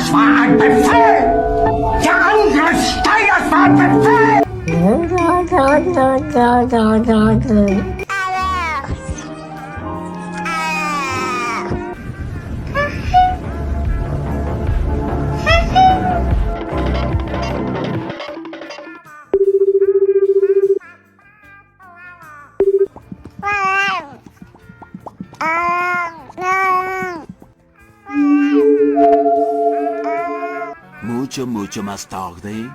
Das war ein Befehl! Der Angriff Steiners war ein Befehl! Mucho más tarde.